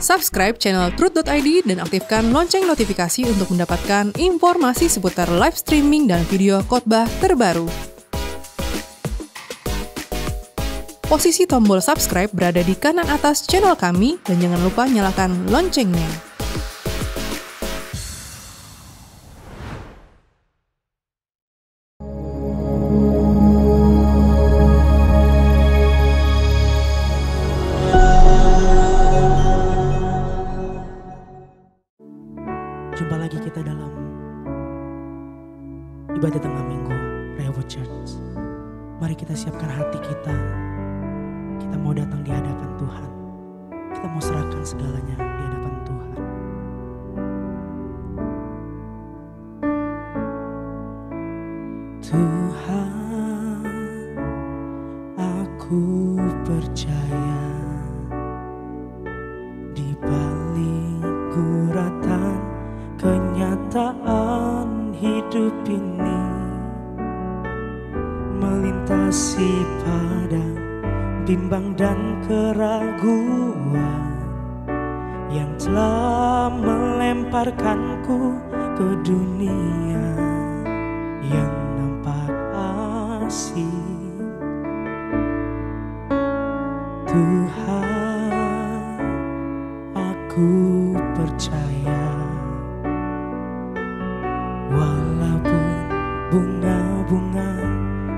Subscribe channel Truth.id dan aktifkan lonceng notifikasi untuk mendapatkan informasi seputar live streaming dan video khotbah terbaru. Posisi tombol subscribe berada di kanan atas channel kami dan jangan lupa nyalakan loncengnya. Jumpa lagi kita dalam ibadah tengah minggu Rehoboth Church. Mari kita siapkan hati kita. Kita mau datang di hadapan Tuhan. Kita mau serahkan segalanya di hadapan Tuhan. Tuhan, aku percaya di balik guratan kenyataan hidup ini melintasi padang bimbang dan keraguan yang telah melemparkanku ke dunia yang nampak asing. Tuhan, aku percaya walaupun bunga-bunga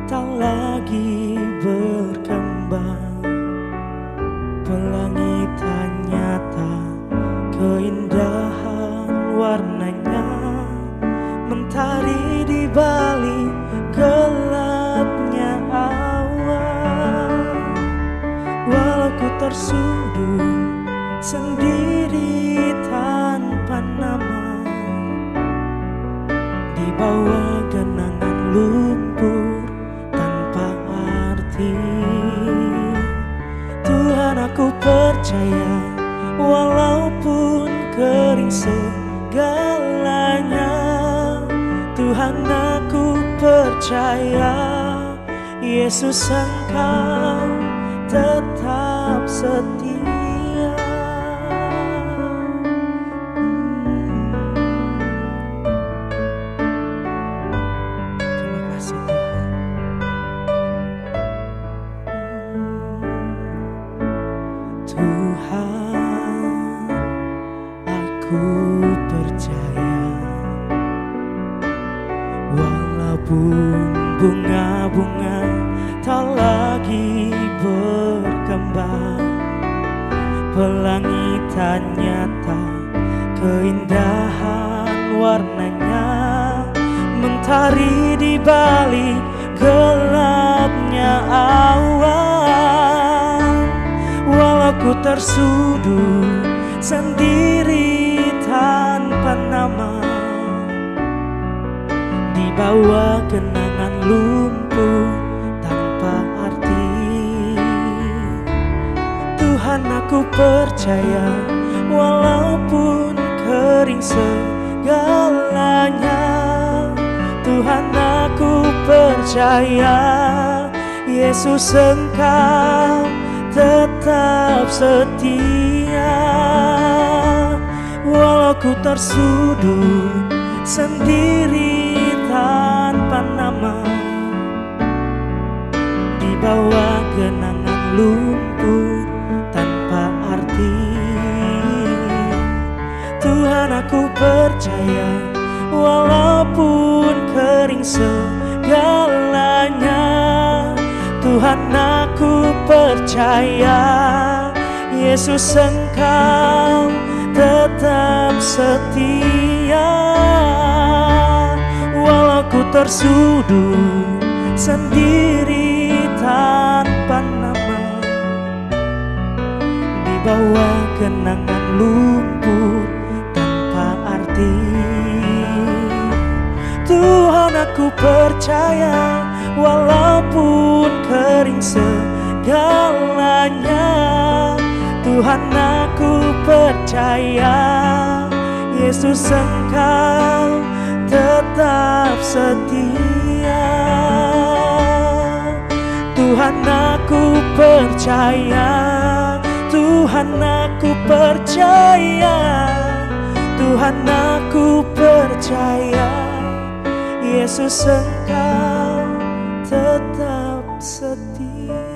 tak lagi berkembang, pelangi tak nyata, keindahan warnanya mentari di balik gelapnya awan. Walau ku tersudut sendiri tanpa nama, di bawah genangan lumpur tanpa arti, Tuhan aku percaya walaupun kering segalanya, Tuhan aku percaya Yesus Engkau tetap setia. Tuhan, aku percaya walaupun bunga-bunga tak lagi berkembang, pelangi tak nyata, keindahan warnanya mentari di balik gelapnya awan. Walau ku tersudut sendiri tanpa nama, di bawah genangan lumpur tanpa arti, Tuhan aku percaya walaupun kering segalanya, Tuhan aku percaya Yesus Engkau tetap setia. Walau ku tersudut sendiri tanpa nama, di bawah genangan lumpur tanpa arti, Tuhan aku percaya walaupun kering segalanya, Tuhan aku percaya Yesus Engkau tetap setia. Walau ku tersudut sendiri tanpa nama, di bawah genangan lumpur tanpa arti, Tuhan aku percaya walaupun kering segalanya, Tuhan aku percaya Yesus Engkau tetap setia. Tuhan aku percaya, Tuhan Tuhan aku percaya, Tuhan aku percaya, Yesus Engkau tetap setia.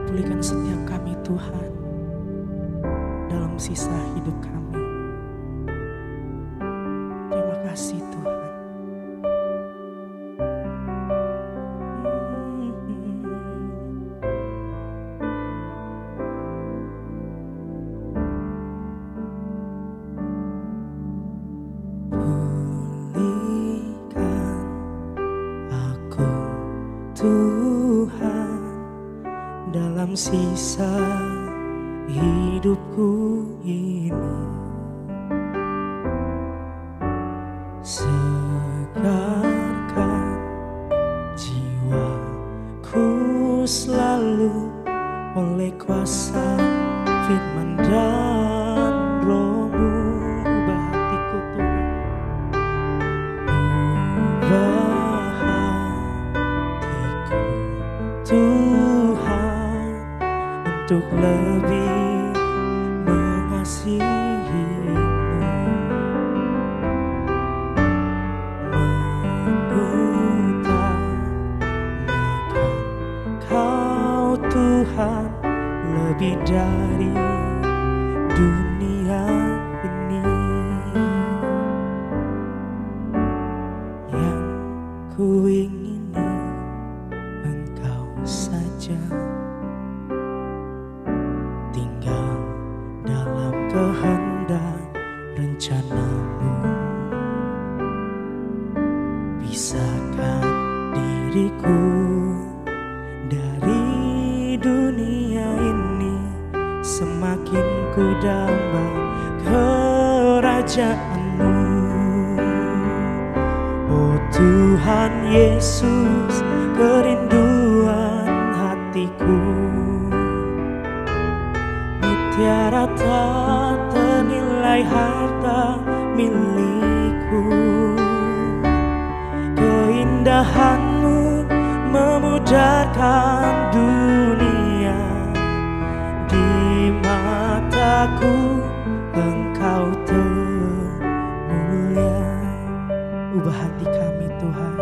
Pulihkan setiap kami Tuhan dalam sisa hidup kami. Terima kasih Tuhan. Pulihkan aku Tuhan dalam sisa hidupku ini. Segarkan jiwaku selalu oleh kuasa firman dan Roh-Mu. Ubah hatiku Tuhan, ubah hatiku Tuhan untuk lebih mengasihi-Mu, mengutamakan Kau Tuhan lebih dari dunia ini. Yang ku ingini Engkau saja, tinggal dalam kehendak rencana-Mu. Pisahkan diriku dari dunia ini, semakin ku damba kerajaan-Mu. Oh Tuhan Yesus, kerinduan hatiku, mutiara tak ternilai harta milikku. Keindahan-Mu memudarkan dunia, di mataku Engkau termulia. Ubah hati kami Tuhan,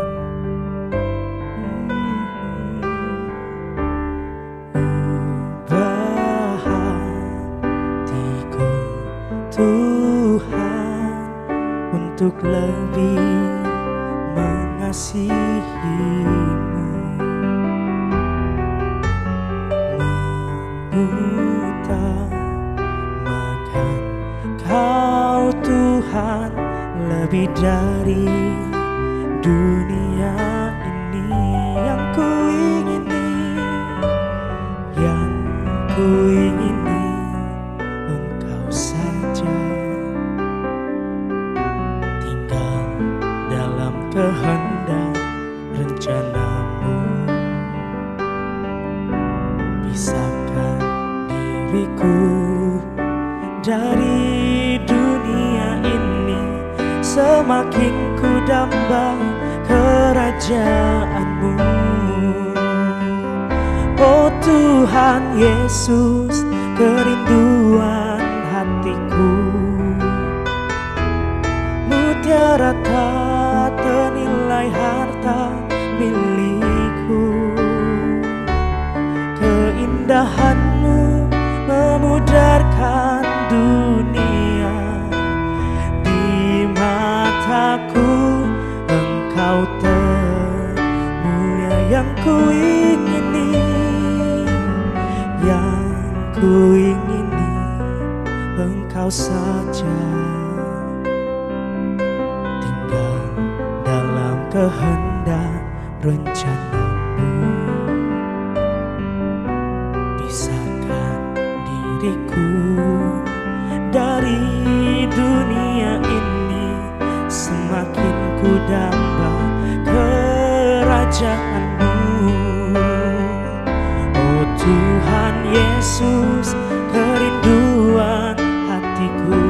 ubah hatiku Tuhan untuk lebih mengasihi-Mu, mengutamakan Kau Tuhan lebih dari dunia ini. Yang ku ingini, yang ku ingini Engkau saja, tinggal dalam kehendak rencana-Mu. Pisahkan diriku dari dunia ini, semakin ku damba kerajaan-Mu. Oh Tuhan Yesus, kerinduan hatiku, mutiara tak ternilai harta milikku. Keindahan-Mu memudarkan dunia, di mataku Engkau termulia. Yang ku ingini, yang ku ingini Engkau saja, tinggal dalam kehendak rencana-Mu. Pisahkan diriku dari dunia ini, semakin ku damba kerajaan-Mu. Oh Tuhan Yesus, kerinduan hatiku,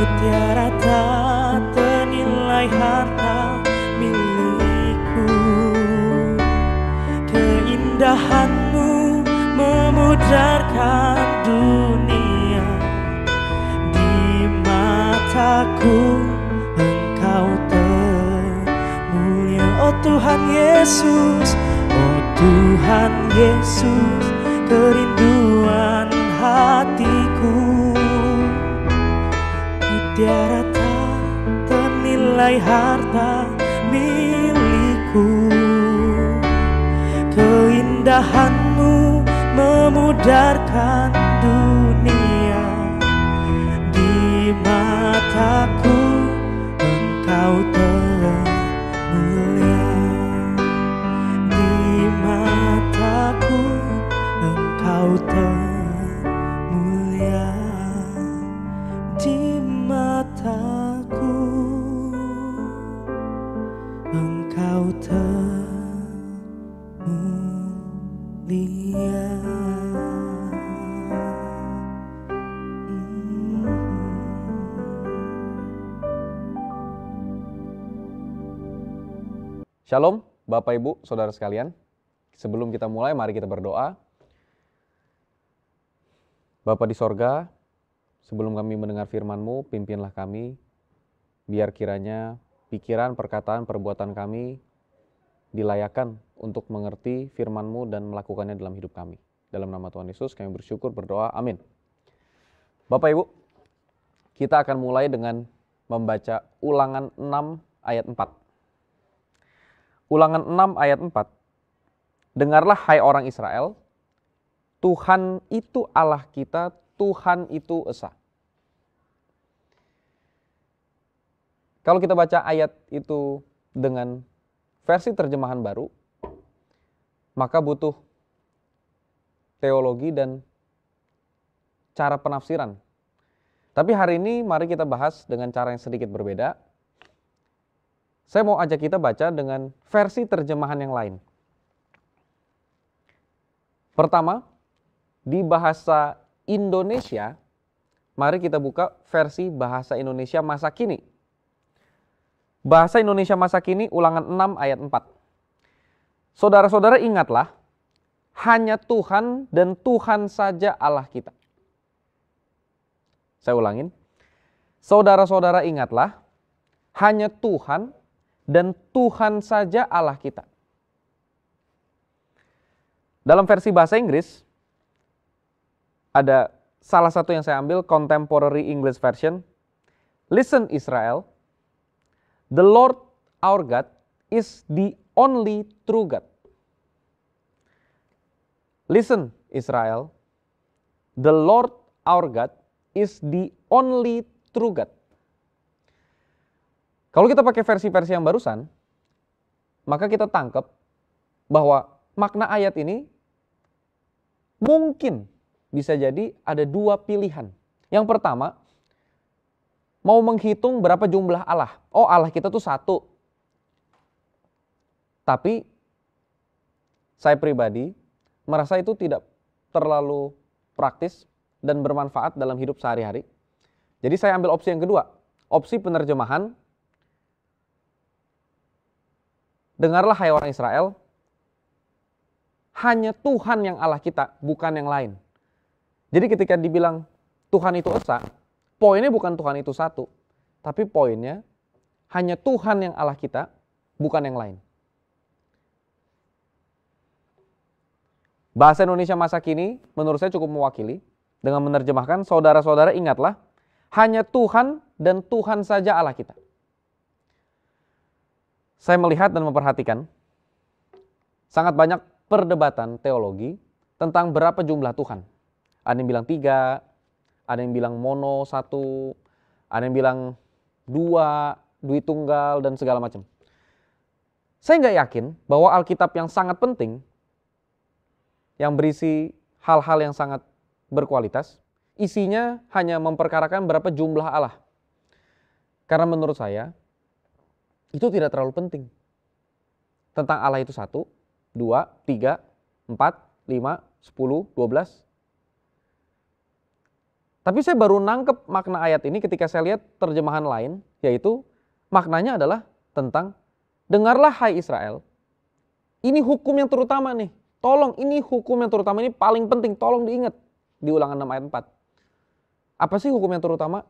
Mutiara tak ternilai harta milikku. Keindahanmu memudarkan dunia. Di mataku Engkau termulia. Oh Tuhan Yesus, oh Tuhan Yesus, kerinduan hatiku. Mutiara tak ternilai harta milikku. Keindahanmu memudarkan dunia. Di mataku Engkau termulia. Di mataku Engkau termulia. Di mataku Engkau termulia. Shalom, Bapak Ibu, Saudara sekalian. Sebelum kita mulai, mari kita berdoa. Bapa di sorga, sebelum kami mendengar firman-Mu, pimpinlah kami, biar kiranya pikiran, perkataan, perbuatan kami dilayakkan untuk mengerti firman-Mu dan melakukannya dalam hidup kami. Dalam nama Tuhan Yesus kami bersyukur, berdoa, amin. Bapak Ibu, kita akan mulai dengan membaca Ulangan 6 ayat 4. Ulangan 6 ayat 4. Dengarlah hai orang Israel, Tuhan itu Allah kita, Tuhan itu esa. Kalau kita baca ayat itu dengan versi terjemahan baru, maka butuh teologi dan cara penafsiran. Tapi hari ini mari kita bahas dengan cara yang sedikit berbeda. Saya mau ajak kita baca dengan versi terjemahan yang lain. Pertama, di bahasa Indonesia, mari kita buka versi bahasa Indonesia masa kini. Bahasa Indonesia masa kini Ulangan 6 ayat 4. Saudara-saudara ingatlah, hanya Tuhan dan Tuhan saja Allah kita. Saya ulangin. Saudara-saudara ingatlah, hanya Tuhan dan Tuhan saja Allah kita. Dalam versi bahasa Inggris, ada salah satu yang saya ambil, Contemporary English Version. Listen Israel, the Lord our God is the only true God. Listen Israel, the Lord our God is the only true God. Kalau kita pakai versi-versi yang barusan, maka kita tangkap bahwa makna ayat ini mungkin bisa jadi ada dua pilihan. Yang pertama, mau menghitung berapa jumlah Allah. Oh, Allah kita tuh satu. Tapi saya pribadi merasa itu tidak terlalu praktis dan bermanfaat dalam hidup sehari-hari. Jadi saya ambil opsi yang kedua, opsi penerjemahan. Dengarlah hai orang Israel, hanya Tuhan yang Allah kita, bukan yang lain. Jadi ketika dibilang Tuhan itu esa, poinnya bukan Tuhan itu satu, tapi poinnya hanya Tuhan yang Allah kita, bukan yang lain. Bahasa Indonesia masa kini menurut saya cukup mewakili dengan menerjemahkan, saudara-saudara ingatlah, hanya Tuhan dan Tuhan saja Allah kita. Saya melihat dan memperhatikan sangat banyak perdebatan teologi tentang berapa jumlah Tuhan. Ada yang bilang 3, ada yang bilang mono 1, ada yang bilang 2, dwi tunggal, dan segala macam. Saya nggak yakin bahwa Alkitab yang sangat penting, yang berisi hal-hal yang sangat berkualitas, isinya hanya memperkarakan berapa jumlah Allah. Karena menurut saya, itu tidak terlalu penting. Tentang Allah itu 1, 2, 3, 4, 5, 10, 12. Tapi saya baru nangkep makna ayat ini ketika saya lihat terjemahan lain, yaitu maknanya adalah tentang dengarlah hai Israel, ini hukum yang terutama nih. Tolong, ini hukum yang terutama, ini paling penting, tolong diingat. Di Ulangan 6 ayat 4. Apa sih hukum yang terutama?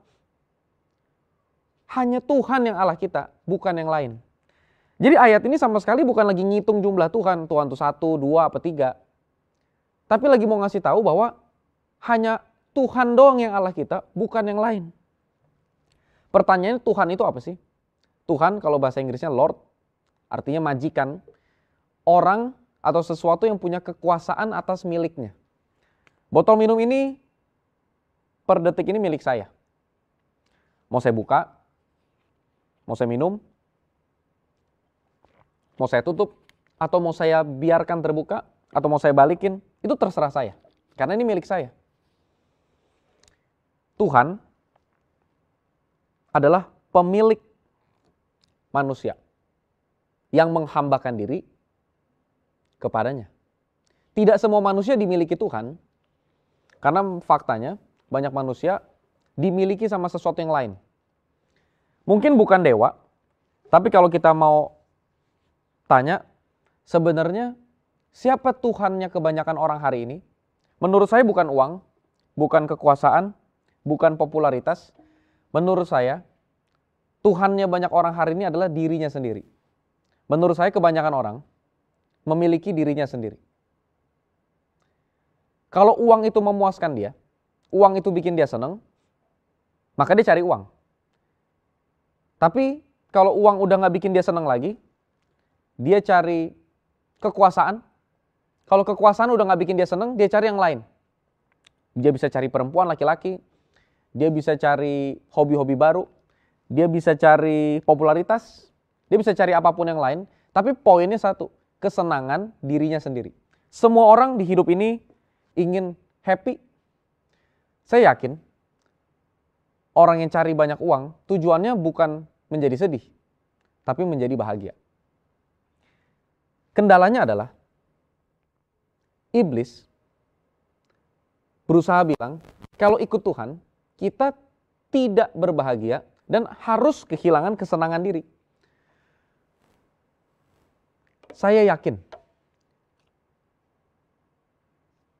Hanya Tuhan yang Allah kita, bukan yang lain. Jadi ayat ini sama sekali bukan lagi ngitung jumlah Tuhan itu 1, 2, apa 3. Tapi lagi mau ngasih tahu bahwa hanya Tuhan doang yang Allah kita, bukan yang lain. Pertanyaannya, Tuhan itu apa sih? Tuhan kalau bahasa Inggrisnya Lord, artinya majikan. Orang atau sesuatu yang punya kekuasaan atas miliknya. Botol minum ini per detik ini milik saya. Mau saya buka, mau saya minum, mau saya tutup, atau mau saya biarkan terbuka, atau mau saya balikin, itu terserah saya. Karena ini milik saya. Tuhan adalah pemilik manusia yang menghambakan diri kepadanya. Tidak semua manusia dimiliki Tuhan, karena faktanya banyak manusia dimiliki sama sesuatu yang lain. Mungkin bukan dewa, tapi kalau kita mau tanya, sebenarnya siapa Tuhannya kebanyakan orang hari ini? Menurut saya bukan uang, bukan kekuasaan, bukan popularitas. Menurut saya, Tuhannya banyak orang hari ini adalah dirinya sendiri. Menurut saya kebanyakan orang memiliki dirinya sendiri. Kalau uang itu memuaskan dia, uang itu bikin dia senang, maka dia cari uang. Tapi kalau uang udah gak bikin dia senang lagi, dia cari kekuasaan. Kalau kekuasaan udah gak bikin dia senang, dia cari yang lain. Dia bisa cari perempuan laki-laki, dia bisa cari hobi-hobi baru, dia bisa cari popularitas, dia bisa cari apapun yang lain. Tapi poinnya satu, kesenangan dirinya sendiri. Semua orang di hidup ini ingin happy. Saya yakin orang yang cari banyak uang tujuannya bukan menjadi sedih, tapi menjadi bahagia. Kendalanya adalah iblis berusaha bilang kalau ikut Tuhan kita tidak berbahagia dan harus kehilangan kesenangan diri. Saya yakin,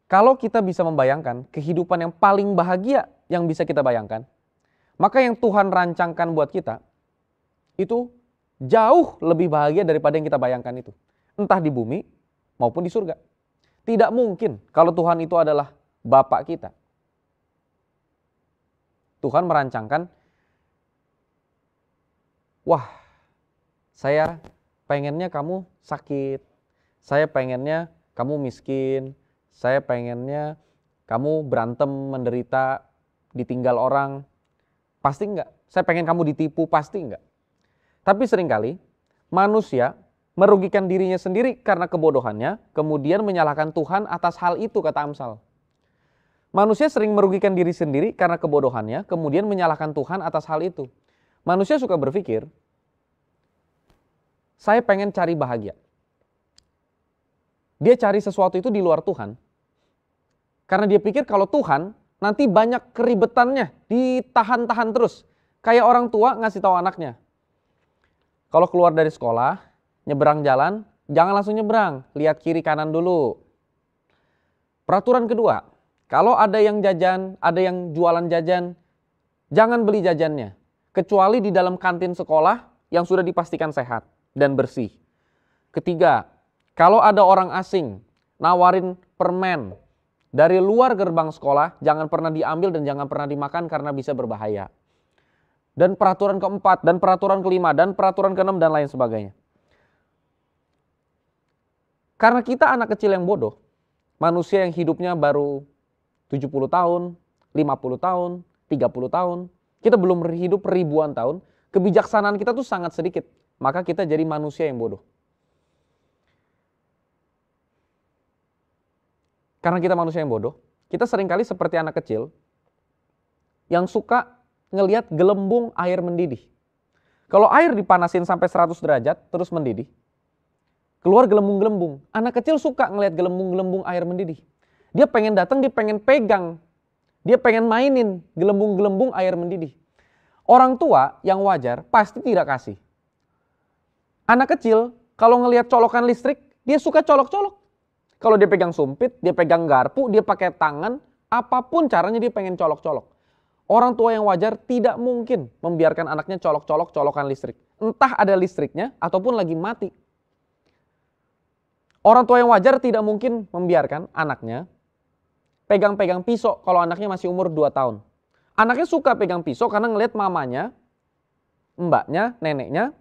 kalau kita bisa membayangkan kehidupan yang paling bahagia yang bisa kita bayangkan, maka yang Tuhan rancangkan buat kita, itu jauh lebih bahagia daripada yang kita bayangkan itu. Entah di bumi maupun di surga. Tidak mungkin kalau Tuhan itu adalah Bapa kita. Tuhan merancangkan, wah, saya pengennya kamu sakit, saya pengennya kamu miskin, saya pengennya kamu berantem, menderita, ditinggal orang. Pasti enggak. Saya pengen kamu ditipu, pasti enggak. Tapi seringkali manusia merugikan dirinya sendiri karena kebodohannya, kemudian menyalahkan Tuhan atas hal itu, kata Amsal. Manusia sering merugikan diri sendiri karena kebodohannya, kemudian menyalahkan Tuhan atas hal itu. Manusia suka berpikir, saya pengen cari bahagia. Dia cari sesuatu itu di luar Tuhan. Karena dia pikir kalau Tuhan nanti banyak keribetannya, ditahan-tahan terus. Kayak orang tua ngasih tahu anaknya. Kalau keluar dari sekolah, nyebrang jalan, jangan langsung nyebrang, lihat kiri kanan dulu. Peraturan kedua, kalau ada yang jajan, ada yang jualan jajan, jangan beli jajannya. Kecuali di dalam kantin sekolah yang sudah dipastikan sehat dan bersih. Ketiga, kalau ada orang asing nawarin permen dari luar gerbang sekolah, jangan pernah diambil dan jangan pernah dimakan karena bisa berbahaya. Dan peraturan keempat, dan peraturan kelima, dan peraturan keenam, dan lain sebagainya. Karena kita anak kecil yang bodoh, manusia yang hidupnya baru 70 tahun, 50 tahun, 30 tahun, kita belum hidup ribuan tahun, kebijaksanaan kita tuh sangat sedikit. Maka kita jadi manusia yang bodoh. Karena kita manusia yang bodoh, kita seringkali seperti anak kecil yang suka ngelihat gelembung air mendidih. Kalau air dipanasin sampai 100 derajat terus mendidih, keluar gelembung-gelembung. Anak kecil suka ngelihat gelembung-gelembung air mendidih. Dia pengen datang, dia pengen pegang. Dia pengen mainin gelembung-gelembung air mendidih. Orang tua yang wajar pasti tidak kasih. Anak kecil kalau ngelihat colokan listrik, dia suka colok-colok. Kalau dia pegang sumpit, dia pegang garpu, dia pakai tangan, apapun caranya dia pengen colok-colok. Orang tua yang wajar tidak mungkin membiarkan anaknya colok-colok colokan listrik. Entah ada listriknya ataupun lagi mati. Orang tua yang wajar tidak mungkin membiarkan anaknya pegang-pegang pisau kalau anaknya masih umur 2 tahun. Anaknya suka pegang pisau karena ngelihat mamanya, mbaknya, neneknya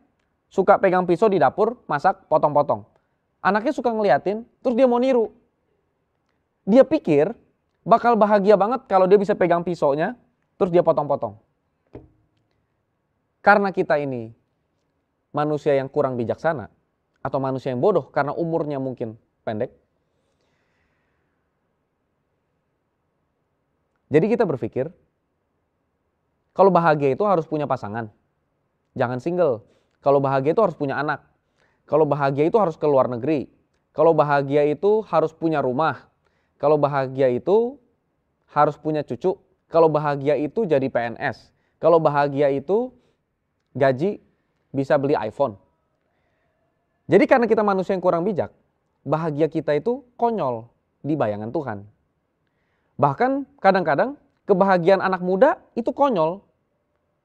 suka pegang pisau di dapur, masak, potong-potong. Anaknya suka ngeliatin, terus dia mau niru. Dia pikir bakal bahagia banget kalau dia bisa pegang pisaunya, terus dia potong-potong. Karena kita ini manusia yang kurang bijaksana, atau manusia yang bodoh karena umurnya mungkin pendek. Jadi kita berpikir, kalau bahagia itu harus punya pasangan. Jangan single. Kalau bahagia itu harus punya anak. Kalau bahagia itu harus ke luar negeri. Kalau bahagia itu harus punya rumah. Kalau bahagia itu harus punya cucu. Kalau bahagia itu jadi PNS. Kalau bahagia itu gaji bisa beli iPhone. Jadi karena kita manusia yang kurang bijak, bahagia kita itu konyol di bayangan Tuhan. Bahkan kadang-kadang kebahagiaan anak muda itu konyol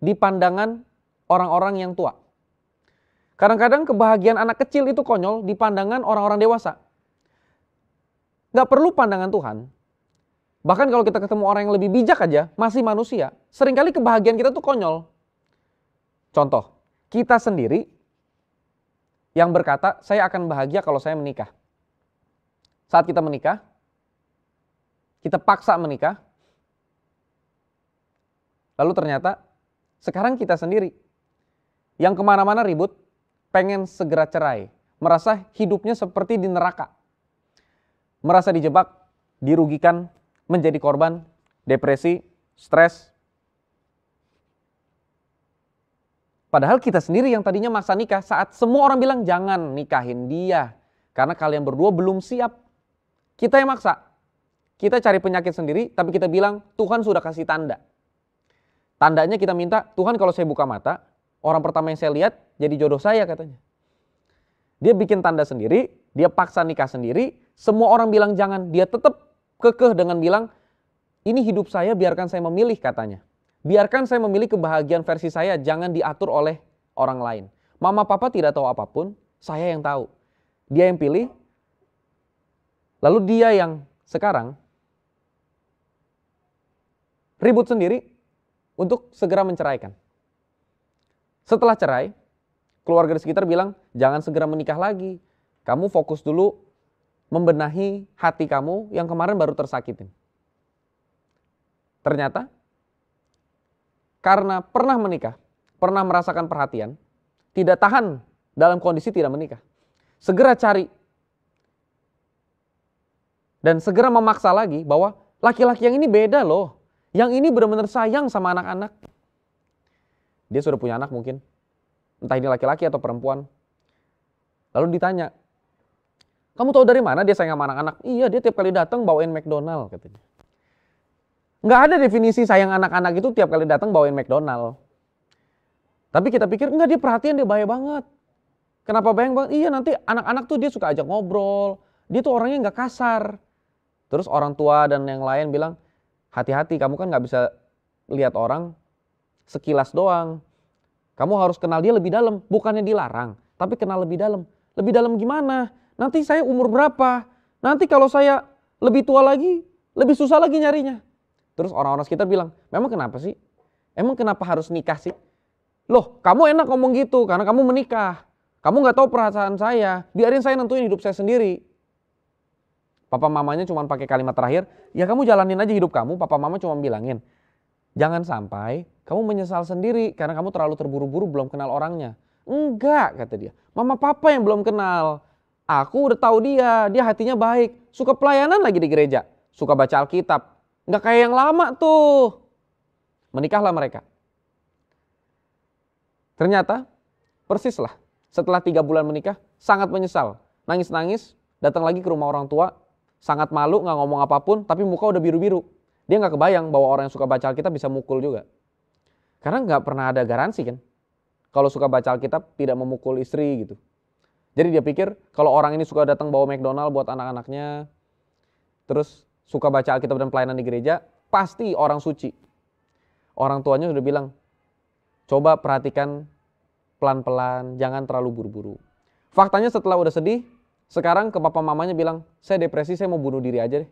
di pandangan orang-orang yang tua. Kadang-kadang kebahagiaan anak kecil itu konyol di pandangan orang-orang dewasa. Gak perlu pandangan Tuhan. Bahkan kalau kita ketemu orang yang lebih bijak aja, masih manusia, seringkali kebahagiaan kita tuh konyol. Contoh, kita sendiri yang berkata, saya akan bahagia kalau saya menikah. Saat kita menikah, kita paksa menikah, lalu ternyata sekarang kita sendiri yang kemana-mana ribut, pengen segera cerai, merasa hidupnya seperti di neraka, merasa dijebak, dirugikan, menjadi korban, depresi, stres. Padahal kita sendiri yang tadinya maksa nikah saat semua orang bilang jangan nikahin dia. Karena kalian berdua belum siap. Kita yang maksa. Kita cari penyakit sendiri tapi kita bilang Tuhan sudah kasih tanda. Tandanya kita minta, Tuhan kalau saya buka mata, orang pertama yang saya lihat jadi jodoh saya katanya. Dia bikin tanda sendiri, dia paksa nikah sendiri, semua orang bilang jangan, dia tetap kekeh dengan bilang ini hidup saya biarkan saya memilih katanya. Biarkan saya memilih kebahagiaan versi saya, jangan diatur oleh orang lain. Mama papa tidak tahu apapun, saya yang tahu. Dia yang pilih, lalu dia yang sekarang ribut sendiri untuk segera menceraikan. Setelah cerai, keluarga di sekitar bilang, jangan segera menikah lagi. Kamu fokus dulu membenahi hati kamu yang kemarin baru tersakitin. Ternyata, karena pernah menikah, pernah merasakan perhatian, tidak tahan dalam kondisi tidak menikah. Segera cari dan segera memaksa lagi bahwa laki-laki yang ini beda loh. Yang ini benar-benar sayang sama anak-anak. Dia sudah punya anak mungkin, entah ini laki-laki atau perempuan. Lalu ditanya, kamu tahu dari mana dia sayang sama anak-anak? Iya, dia tiap kali datang bawain McDonald katanya. Nggak ada definisi sayang anak-anak itu tiap kali datang bawain McDonald. Tapi kita pikir, enggak, dia perhatian, dia baik banget. Kenapa bayang banget? Iya, nanti anak-anak tuh dia suka ajak ngobrol. Dia tuh orangnya nggak kasar. Terus orang tua dan yang lain bilang, hati-hati, kamu kan nggak bisa lihat orang sekilas doang. Kamu harus kenal dia lebih dalam. Bukannya dilarang, tapi kenal lebih dalam. Lebih dalam gimana? Nanti saya umur berapa? Nanti kalau saya lebih tua lagi, lebih susah lagi nyarinya. Terus orang-orang sekitar bilang, memang kenapa sih? Emang kenapa harus nikah sih? Loh, kamu enak ngomong gitu karena kamu menikah. Kamu gak tahu perasaan saya, biarin saya nentuin hidup saya sendiri. Papa mamanya cuma pakai kalimat terakhir, ya kamu jalanin aja hidup kamu, papa mama cuma bilangin. Jangan sampai kamu menyesal sendiri karena kamu terlalu terburu-buru belum kenal orangnya. Enggak, kata dia. Mama papa yang belum kenal. Aku udah tahu dia hatinya baik, suka pelayanan lagi di gereja, suka baca Alkitab. Nggak kayak yang lama tuh. Menikahlah mereka. Ternyata persislah setelah 3 bulan menikah sangat menyesal. Nangis-nangis datang lagi ke rumah orang tua. Sangat malu, nggak ngomong apapun tapi muka udah biru-biru. dia nggak kebayang bahwa orang yang suka baca Alkitab bisa mukul juga. Karena nggak pernah ada garansi kan. Kalau suka baca Alkitab tidak memukul istri gitu. Jadi dia pikir kalau orang ini suka datang bawa McDonald buat anak-anaknya, terus suka baca Alkitab dan pelayanan di gereja, pasti orang suci. Orang tuanya sudah bilang, coba perhatikan pelan-pelan, jangan terlalu buru-buru. Faktanya setelah udah sedih, sekarang ke papa mamanya bilang, saya depresi, saya mau bunuh diri aja deh.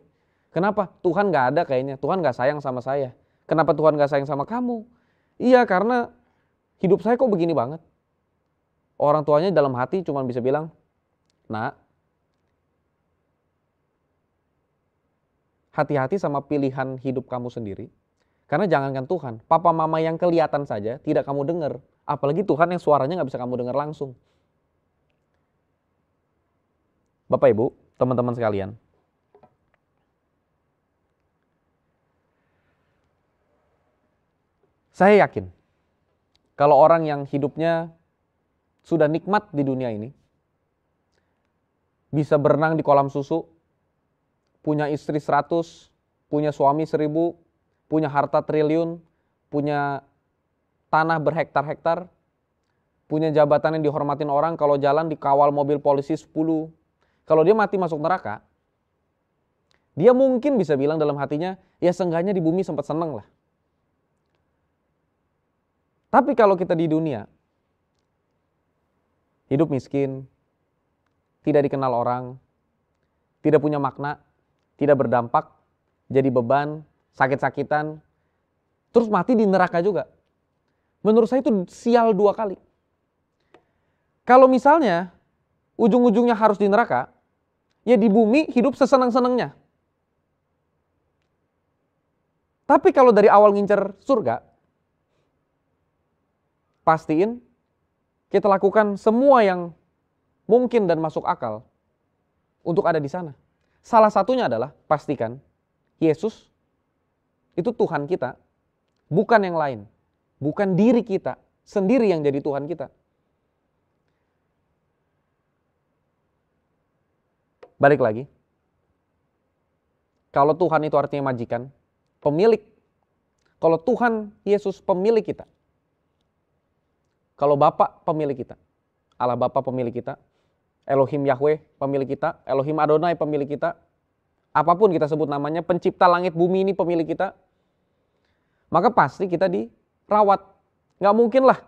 Kenapa? Tuhan gak ada kayaknya, Tuhan gak sayang sama saya. Kenapa Tuhan gak sayang sama kamu? Iya, karena hidup saya kok begini banget. Orang tuanya dalam hati cuma bisa bilang, nak, hati-hati sama pilihan hidup kamu sendiri. Karena jangankan Tuhan, papa mama yang kelihatan saja tidak kamu dengar. Apalagi Tuhan yang suaranya gak bisa kamu dengar langsung. Bapak Ibu, teman-teman sekalian. Saya yakin, kalau orang yang hidupnya sudah nikmat di dunia ini, bisa berenang di kolam susu, punya istri 100, punya suami 1000, punya harta triliun, punya tanah berhektar-hektar, punya jabatan yang dihormatin orang, kalau jalan dikawal mobil polisi 10. Kalau dia mati masuk neraka, dia mungkin bisa bilang dalam hatinya, ya seenggaknya di bumi sempat seneng lah. Tapi kalau kita di dunia, hidup miskin, tidak dikenal orang, tidak punya makna, tidak berdampak, jadi beban, sakit-sakitan, terus mati di neraka juga. Menurut saya itu sial 2 kali. Kalau misalnya ujung-ujungnya harus di neraka, ya di bumi hidup sesenang-senangnya. Tapi kalau dari awal ngincer surga, pastiin kita lakukan semua yang mungkin dan masuk akal untuk ada di sana. Salah satunya adalah pastikan Yesus itu Tuhan kita, bukan yang lain. Bukan diri kita sendiri yang jadi Tuhan kita. Balik lagi. Kalau Tuhan itu artinya majikan, pemilik. Kalau Tuhan Yesus pemilik kita. Kalau Bapa pemilik kita. Allah Bapa pemilik kita. Elohim Yahweh pemilik kita. Elohim Adonai pemilik kita. Apapun kita sebut namanya, pencipta langit bumi ini pemilik kita. Maka pasti kita dirawat. Gak mungkin lah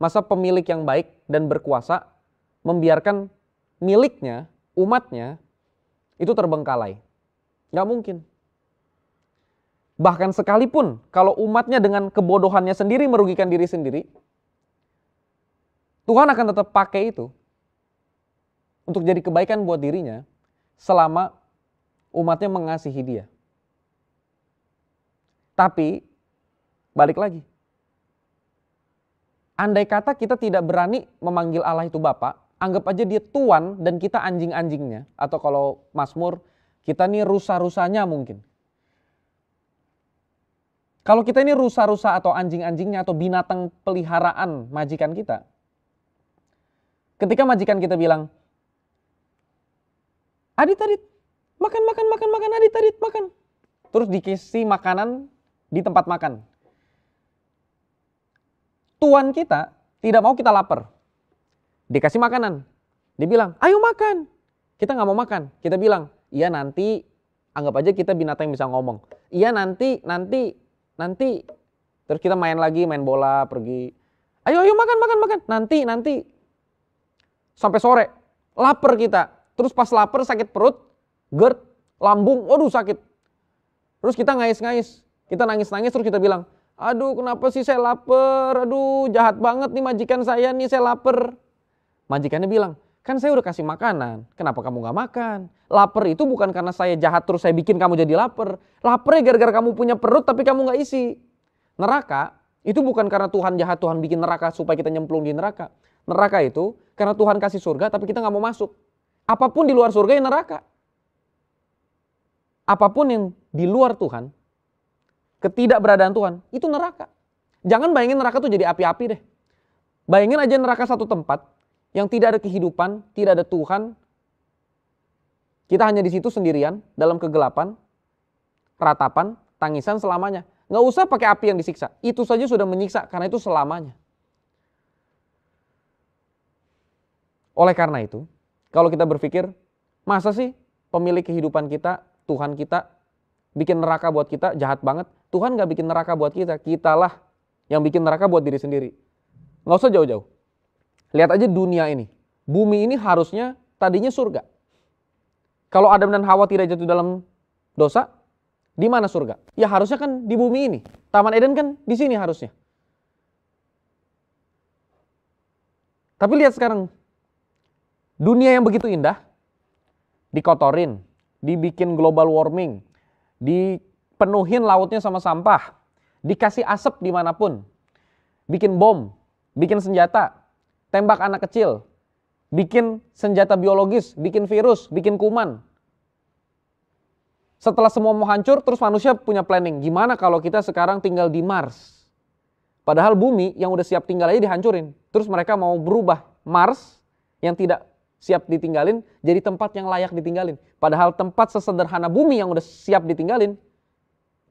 masa pemilik yang baik dan berkuasa membiarkan miliknya, umatnya, itu terbengkalai. Gak mungkin. Bahkan sekalipun kalau umatnya dengan kebodohannya sendiri merugikan diri sendiri, Tuhan akan tetap pakai itu untuk jadi kebaikan buat dirinya selama umatnya mengasihi dia. Tapi, balik lagi. Andai kata kita tidak berani memanggil Allah itu Bapa, anggap aja dia Tuan dan kita anjing-anjingnya. Atau kalau Mazmur, kita nih rusa-rusanya mungkin. Kalau kita ini rusa-rusa atau anjing-anjingnya atau binatang peliharaan majikan kita, ketika majikan kita bilang, Adit, makan, Adit, makan. Terus dikasih makanan di tempat makan. Tuan kita tidak mau kita lapar. Dikasih makanan. Dia bilang, ayo makan. Kita gak mau makan. Kita bilang, iya nanti, anggap aja kita binatang yang bisa ngomong. Iya nanti. Terus kita main lagi, main bola, pergi. Ayo makan. Nanti. Sampai sore, lapar kita. Terus pas lapar sakit perut, GERD, lambung, waduh sakit. Terus kita ngais-ngais, kita nangis-nangis terus kita bilang, aduh kenapa sih saya lapar, aduh jahat banget nih majikan saya nih, saya lapar. Majikannya bilang, kan saya udah kasih makanan, kenapa kamu gak makan? Lapar itu bukan karena saya jahat terus saya bikin kamu jadi lapar. Laparnya gara-gara kamu punya perut tapi kamu gak isi. Neraka itu bukan karena Tuhan jahat, Tuhan bikin neraka supaya kita nyemplung di neraka. Neraka itu karena Tuhan kasih surga tapi kita gak mau masuk. Apapun di luar surga yang neraka. Apapun yang di luar Tuhan, ketidakberadaan Tuhan, itu neraka. Jangan bayangin neraka itu jadi api-api deh. Bayangin aja neraka satu tempat yang tidak ada kehidupan, tidak ada Tuhan. Kita hanya di situ sendirian, dalam kegelapan, ratapan, tangisan selamanya. Nggak usah pakai api yang disiksa. Itu saja sudah menyiksa karena itu selamanya. Oleh karena itu, kalau kita berpikir, masa sih pemilik kehidupan kita, Tuhan kita, bikin neraka buat kita, jahat banget. Tuhan nggak bikin neraka buat kita, kitalah yang bikin neraka buat diri sendiri. Nggak usah jauh-jauh. Lihat aja dunia ini. Bumi ini harusnya tadinya surga. Kalau Adam dan Hawa tidak jatuh dalam dosa, di mana surga? Ya harusnya kan di bumi ini. Taman Eden kan di sini harusnya. Tapi lihat sekarang, dunia yang begitu indah, dikotorin, dibikin global warming, dipenuhin lautnya sama sampah, dikasih asap dimanapun, bikin bom, bikin senjata, tembak anak kecil, bikin senjata biologis, bikin virus, bikin kuman. Setelah semua mau hancur, terus manusia punya planning. Gimana kalau kita sekarang tinggal di Mars? Padahal bumi yang udah siap tinggal aja dihancurin. Terus mereka mau berubah Mars yang tidak siap ditinggalin jadi tempat yang layak ditinggalin. Padahal tempat sesederhana bumi yang udah siap ditinggalin,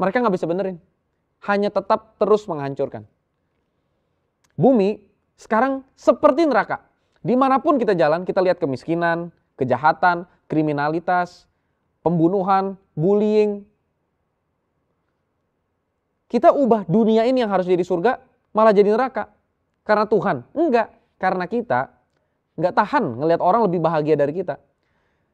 mereka nggak bisa benerin. Hanya tetap terus menghancurkan. Bumi sekarang seperti neraka. Dimanapun kita jalan, kita lihat kemiskinan, kejahatan, kriminalitas, pembunuhan, bullying. Kita ubah dunia ini yang harus jadi surga, malah jadi neraka. Karena Tuhan? Enggak. Karena kita nggak tahan ngelihat orang lebih bahagia dari kita.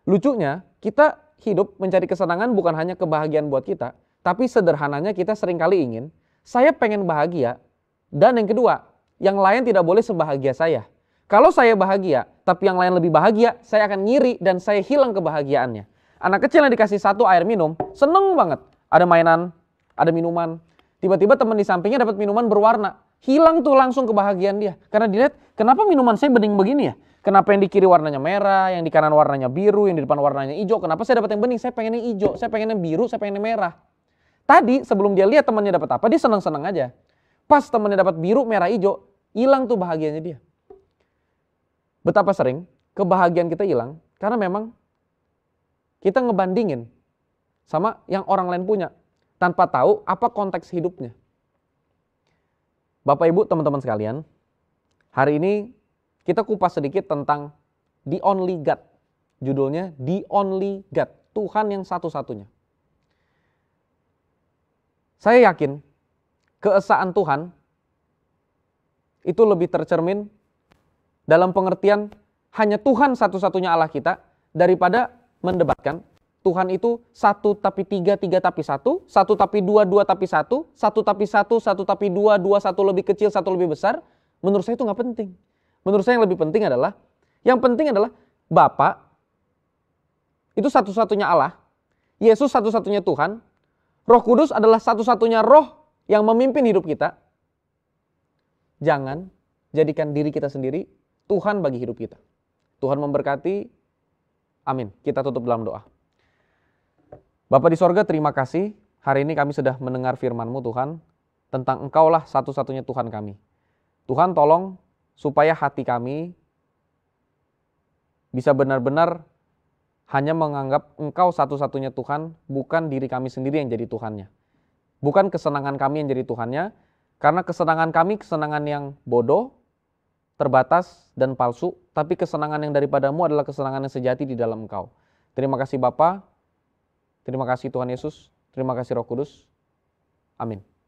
Lucunya, kita hidup mencari kesenangan bukan hanya kebahagiaan buat kita, tapi sederhananya kita seringkali ingin, saya pengen bahagia, dan yang kedua, yang lain tidak boleh sebahagia saya. Kalau saya bahagia, tapi yang lain lebih bahagia, saya akan ngiri dan saya hilang kebahagiaannya. Anak kecil yang dikasih satu air minum, seneng banget. Ada mainan, ada minuman. Tiba-tiba teman di sampingnya dapat minuman berwarna. Hilang tuh langsung kebahagiaan dia. Karena dilihat, kenapa minuman saya bening begini ya? Kenapa yang di kiri warnanya merah, yang di kanan warnanya biru, yang di depan warnanya hijau? Kenapa saya dapat yang bening? Saya pengen yang hijau, saya pengen yang biru, saya pengen yang merah. Tadi sebelum dia lihat temannya dapat apa, dia seneng-seneng aja. Pas temannya dapat biru, merah, hijau, hilang tuh bahagianya dia. Betapa sering kebahagiaan kita hilang karena memang kita ngebandingin sama yang orang lain punya tanpa tahu apa konteks hidupnya. Bapak Ibu, teman-teman sekalian, hari ini kita kupas sedikit tentang The Only God. Judulnya The Only God, Tuhan yang satu-satunya. Saya yakin keesaan Tuhan itu lebih tercermin dalam pengertian hanya Tuhan satu-satunya Allah kita daripada mendebatkan Tuhan itu satu tapi tiga, tiga tapi satu, satu tapi dua, dua tapi satu, satu tapi satu, satu tapi dua, dua satu lebih kecil, satu lebih besar. Menurut saya itu nggak penting. Menurut saya yang lebih penting adalah, Bapa itu satu-satunya Allah, Yesus satu-satunya Tuhan, Roh Kudus adalah satu-satunya roh yang memimpin hidup kita. Jangan jadikan diri kita sendiri Tuhan bagi hidup kita. Tuhan memberkati. Amin. Kita tutup dalam doa. Bapa di sorga, terima kasih. Hari ini kami sudah mendengar firman-Mu Tuhan, tentang Engkaulah satu-satunya Tuhan kami. Tuhan tolong supaya hati kami bisa benar-benar hanya menganggap Engkau satu-satunya Tuhan, bukan diri kami sendiri yang jadi Tuhannya. Bukan kesenangan kami yang jadi Tuhannya, karena kesenangan kami kesenangan yang bodoh, terbatas dan palsu, tapi kesenangan yang daripadamu adalah kesenangan yang sejati di dalam Engkau. Terima kasih Bapa, terima kasih Tuhan Yesus, terima kasih Roh Kudus. Amin.